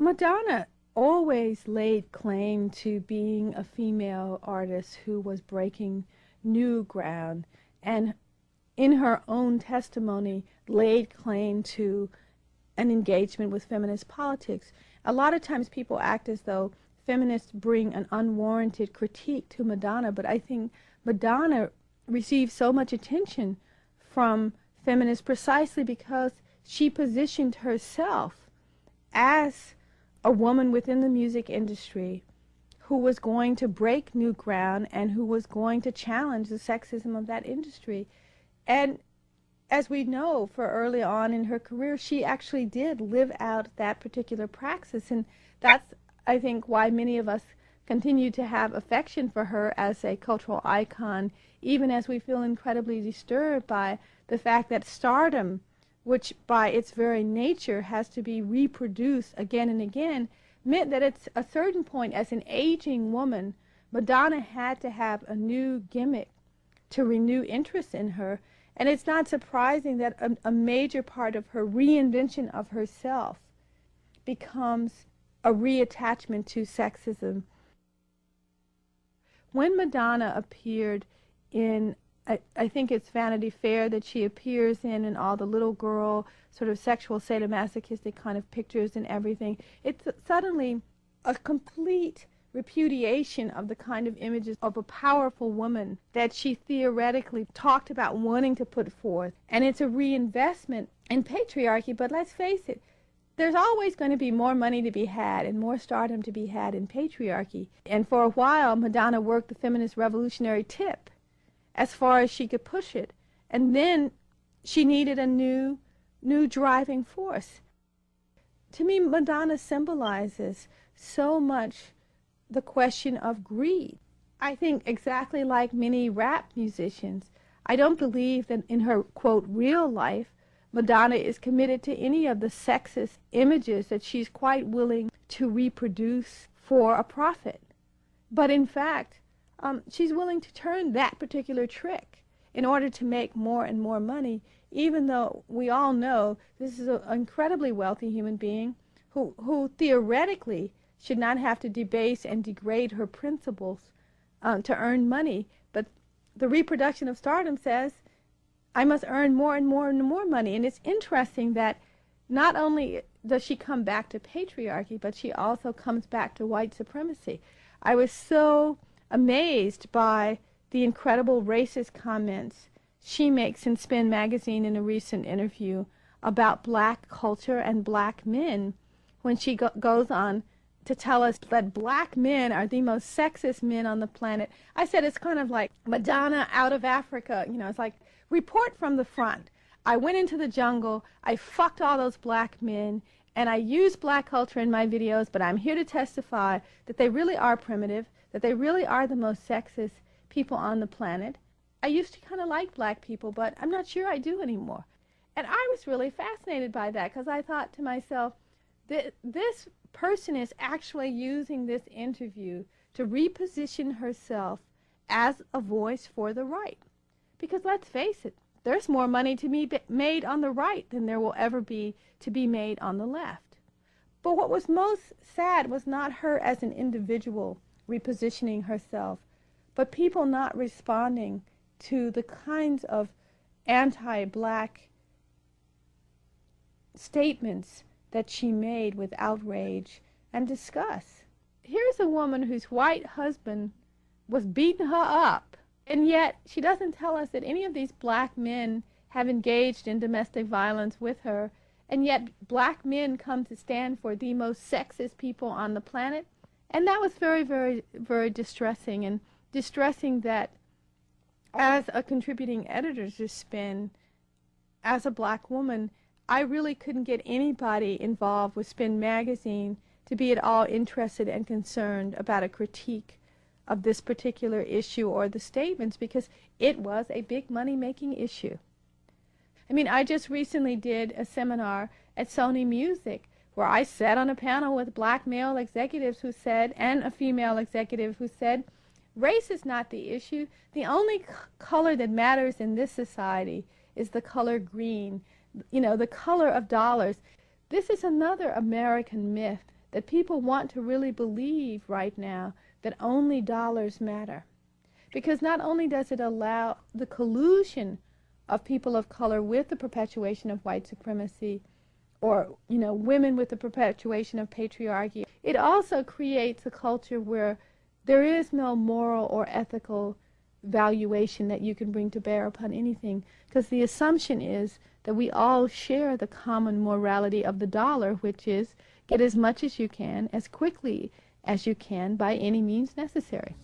Madonna always laid claim to being a female artist who was breaking new ground, and in her own testimony laid claim to an engagement with feminist politics. A lot of times people act as though feminists bring an unwarranted critique to Madonna, but I think Madonna received so much attention from feminists precisely because she positioned herself as a woman within the music industry who was going to break new ground and who was going to challenge the sexism of that industry. And as we know, for early on in her career, she actually did live out that particular praxis. And that's, I think, why many of us continue to have affection for her as a cultural icon, even as we feel incredibly disturbed by the fact that stardom, which by its very nature has to be reproduced again and again, meant that at a certain point, as an aging woman, Madonna had to have a new gimmick to renew interest in her. And it's not surprising that a major part of her reinvention of herself becomes a reattachment to sexism. When Madonna appeared in, I think it's Vanity Fair that she appears in, and all the little girl sort of sexual sadomasochistic kind of pictures and everything, it's suddenly a complete repudiation of the kind of images of a powerful woman that she theoretically talked about wanting to put forth. And it's a reinvestment in patriarchy, but let's face it, there's always going to be more money to be had and more stardom to be had in patriarchy. And for a while, Madonna worked the feminist revolutionary tip as far as she could push it. And then she needed a new driving force. To me, Madonna symbolizes so much the question of greed. I think exactly like many rap musicians, I don't believe that in her, quote, real life, Madonna is committed to any of the sexist images that she's quite willing to reproduce for a profit. But in fact, she's willing to turn that particular trick in order to make more and more money, even though we all know this is an incredibly wealthy human being who theoretically should not have to debase and degrade her principles to earn money. But the reproduction of stardom says, I must earn more and more and more money. And it's interesting that not only does she come back to patriarchy, but she also comes back to white supremacy. I was so amazed by the incredible racist comments she makes in Spin magazine in a recent interview about black culture and black men, when she goes on to tell us that black men are the most sexist men on the planet. I said it's kind of like Madonna out of Africa. You know, it's like, report from the front. I went into the jungle, I fucked all those black men, and I used black culture in my videos, but I'm here to testify that they really are primitive, that they really are the most sexist people on the planet. I used to kind of like black people, but I'm not sure I do anymore. And I was really fascinated by that, because I thought to myself, this person is actually using this interview to reposition herself as a voice for the right. Because let's face it, there's more money to be made on the right than there will ever be to be made on the left. But what was most sad was not her as an individual repositioning herself, but people not responding to the kinds of anti-black statements that she made with outrage and disgust. Here's a woman whose white husband was beating her up, and yet she doesn't tell us that any of these black men have engaged in domestic violence with her, and yet black men come to stand for the most sexist people on the planet. And that was very, very, very distressing, and distressing that as a contributing editor to Spin, as a black woman, I really couldn't get anybody involved with Spin magazine to be at all interested and concerned about a critique of this particular issue or the statements, because it was a big money-making issue. I mean, I just recently did a seminar at Sony Music where I sat on a panel with black male executives who said, and a female executive who said, race is not the issue. The only color that matters in this society is the color green, you know, the color of dollars. This is another American myth that people want to really believe right now that only dollars matter. Because not only does it allow the collusion of people of color with the perpetuation of white supremacy, or, you know, women with the perpetuation of patriarchy, it also creates a culture where there is no moral or ethical valuation that you can bring to bear upon anything, because the assumption is that we all share the common morality of the dollar, which is get as much as you can, as quickly as you can, by any means necessary.